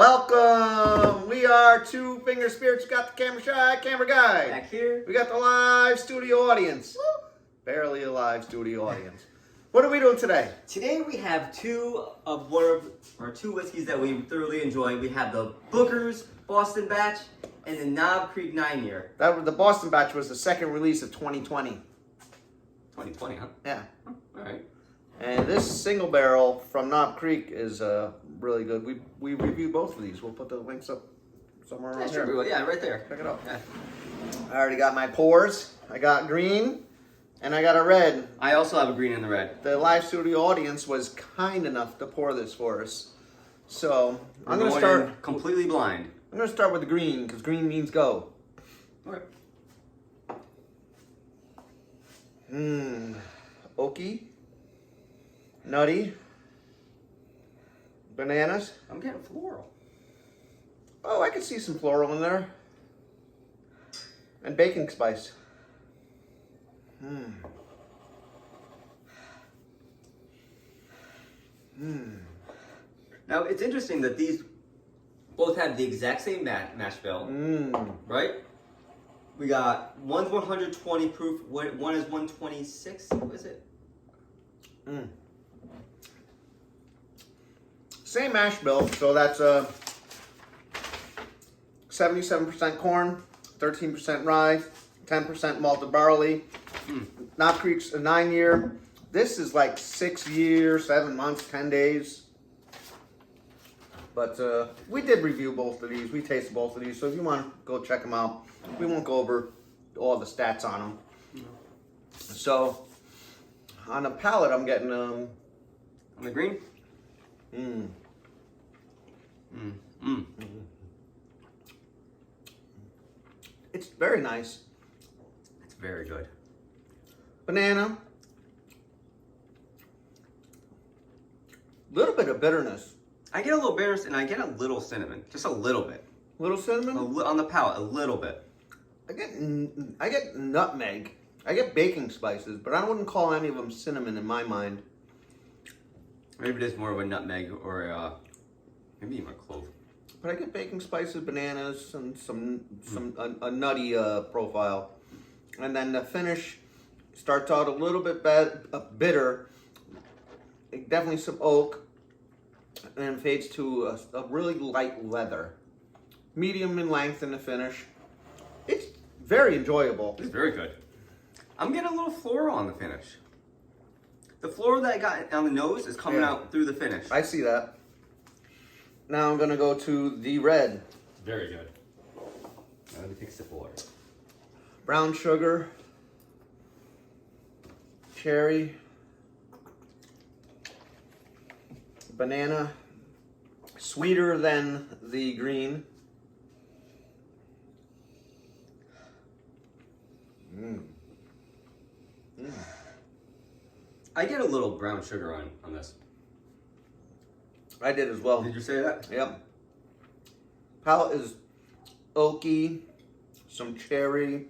Welcome! We are Two Finger Spirits. Got the camera shy, camera guy. Back here. We got the live studio audience. Woo. Barely a live studio audience. What are we doing today? Today we have two whiskeys that we thoroughly enjoy. We have the Booker's Boston Batch and the Knob Creek 9-year. The Boston Batch was the second release of 2020. 2020, huh? Yeah. All right. And this single barrel from Knob Creek is really good. We reviewed both of these. We'll put the links up somewhere around Sure, we here. will. Yeah, right there. Check it out. Yeah. I already got my pours. I got green and I got a red. I also have a green and the red. The live studio audience was kind enough to pour this for us. So I'm going to going start in completely blind. I'm going to start with the green because green means go. Okay. Oaky. Nutty. Bananas. I'm getting floral. Oh, I can see some floral in there. And baking spice. Now it's interesting that these both have the exact same mash bill, right? We got one's 120 proof, one is 126. What is it? Same mash bill, so that's 77% corn, 13% rye, 10% malted barley. Knob Creek's a 9-year. This is like 6 years, 7 months, 10 days. But we did review both of these. We tasted both of these, so if you want to go check them out, we won't go over all the stats on them. So on the palate, I'm getting On the green? It's very nice. It's very good. Banana. Little bit of bitterness. I get a little bitterness and I get a little cinnamon, just a little bit. Little cinnamon. On the palate, a little bit. I get nutmeg. I get baking spices, but I wouldn't call any of them cinnamon in my mind. Maybe it is more of a nutmeg or maybe even a clove. But I get baking spices, bananas, and a nutty profile. And then the finish starts out a little bit bitter. Definitely some oak, and then fades to a really light leather. Medium in length in the finish. It's very enjoyable. It's very good. I'm getting a little floral on the finish. The floral that I got on the nose is coming out through the finish. I see that. Now I'm gonna go to the red. Very good. Let me take a sip of water. Brown sugar, cherry, banana, sweeter than the green. I get a little brown sugar on this. I did as well. Did you say that? Yep. Palate is oaky, some cherry.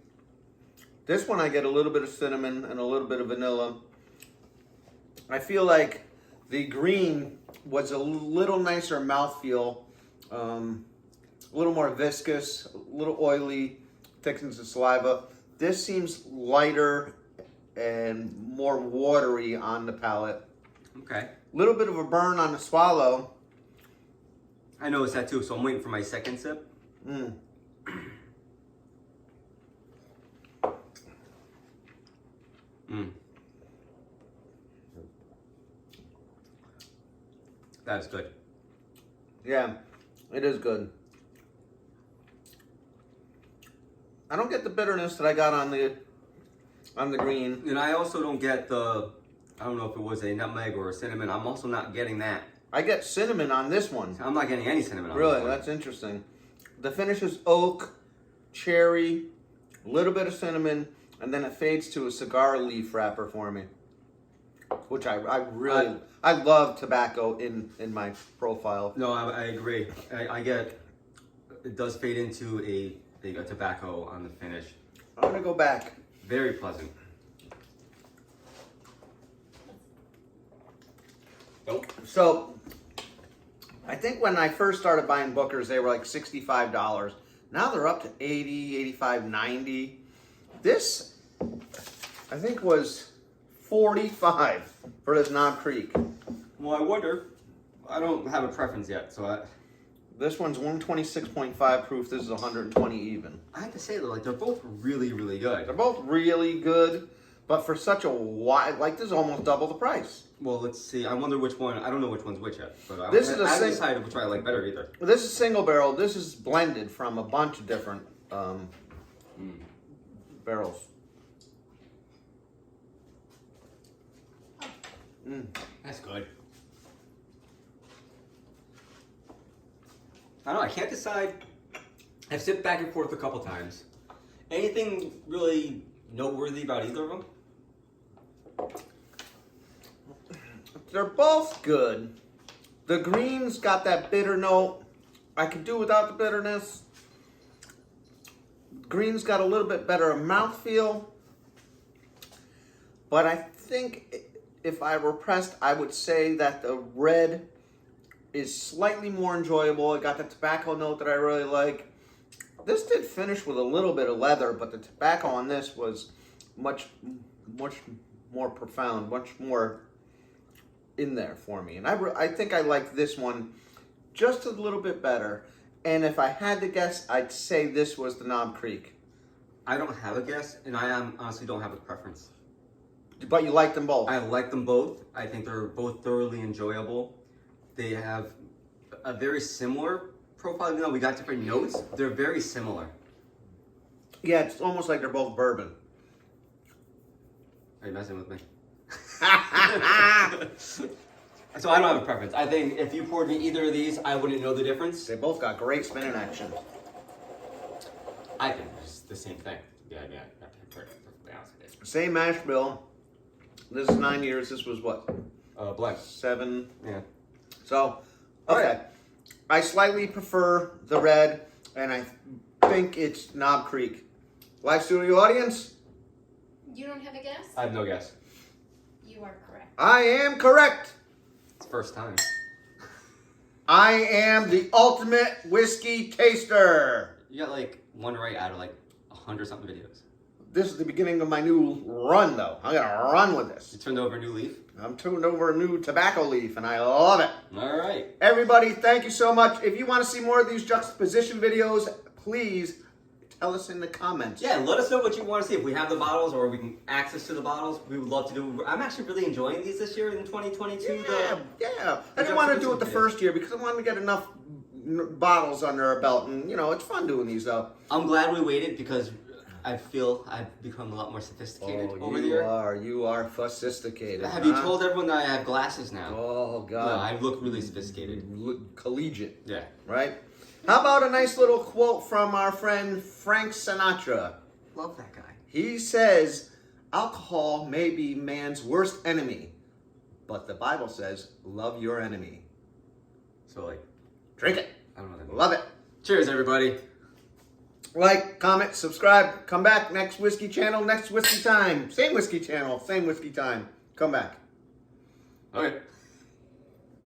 This one I get a little bit of cinnamon and a little bit of vanilla. I feel like the green was a little nicer mouthfeel, a little more viscous, a little oily, thickens the saliva. This seems lighter and more watery on the palate. Okay. Little bit of a burn on the swallow. I noticed that too, so I'm waiting for my second sip. That's good. Yeah, it is good. I don't get the bitterness that I got on the green. And I also don't get I don't know if it was a nutmeg or a cinnamon. I'm also not getting that. I get cinnamon on this one. I'm not getting any cinnamon on Really, this one. that's interesting. The finish is oak, cherry, a little bit of cinnamon, and then it fades to a cigar leaf wrapper for me. Which I really, I love tobacco in my profile. No, I agree. I get, it does fade into a tobacco on the finish. I'm gonna go back. Very pleasant. So, I I think when I first started buying Booker's, they were like $65. Now they're up to 80, 85, 90. This, I think, was 45 for this Knob Creek. Well, I wonder. I don't have a preference yet, so This one's 126.5 proof. This is 120 even. I have to say though, like they're both really, really good. They're both really good, but for such a wide, like this is almost double the price. Well, let's see. I wonder which one. I don't know which one's which yet. But I haven't decided which one I like better either. This is single barrel. This is blended from a bunch of different barrels. That's good. I don't know. I can't decide. I've sipped back and forth a couple times. Anything really noteworthy about either of them? They're both good. The green's got that bitter note. I could do without the bitterness. Green's got a little bit better mouthfeel. But I think if I were pressed, I would say that the red is slightly more enjoyable. It got the tobacco note that I really like. This did finish with a little bit of leather, but the tobacco on this was much more profound, much more in there for me. And I think I like this one just a little bit better. And if I had to guess, I'd say this was the Knob Creek. I don't have a guess, and I honestly don't have a preference. But you like them both? I like them both. I think they're both thoroughly enjoyable. They have a very similar profile. Even though we got different notes, they're very similar. Yeah, it's almost like they're both bourbon. Are you messing with me? So I don't have a preference. I think if you poured me either of these, I wouldn't know the difference. They both got great spinning action. I think it's the same thing. Yeah, I have to be perfectly honest with you. Same mash bill. This is 9 years. This was what? Black. 7. Yeah. So, okay. I slightly prefer the red, and I think it's Knob Creek. Live studio audience? You don't have a guess? I have no guess. You are correct. I am correct. It's first time. I am the ultimate whiskey taster. You got like one right out of like 100 something videos. This is the beginning of my new run, though. I'm going to run with You this. turned over a new leaf. I'm turned over a new tobacco leaf, and I love it. All right. Everybody, thank you so much. If you want to see more of these juxtaposition videos, please tell us in the comments. Yeah, let us know what you want to see. If we have the bottles or we can access to the bottles, we would love to do. I'm actually really enjoying these this year in 2022. Yeah. I didn't want to do it the first year because I wanted to get enough bottles under our belt, and it's fun doing these though. I'm glad we waited because I feel I've become a lot more sophisticated over the year. You are sophisticated. Have you told everyone that I have glasses now? Oh God. No, I look really sophisticated. Look collegiate. Yeah. Right? How about a nice little quote from our friend Frank Sinatra? Love that guy. He says, alcohol may be man's worst enemy, but the Bible says, love your enemy. So like, Drink it. I don't know what that means. Love it. Cheers, everybody. Like, comment, subscribe. Come back. Next whiskey channel, next whiskey time. Same whiskey channel, same whiskey time. Come back. Okay.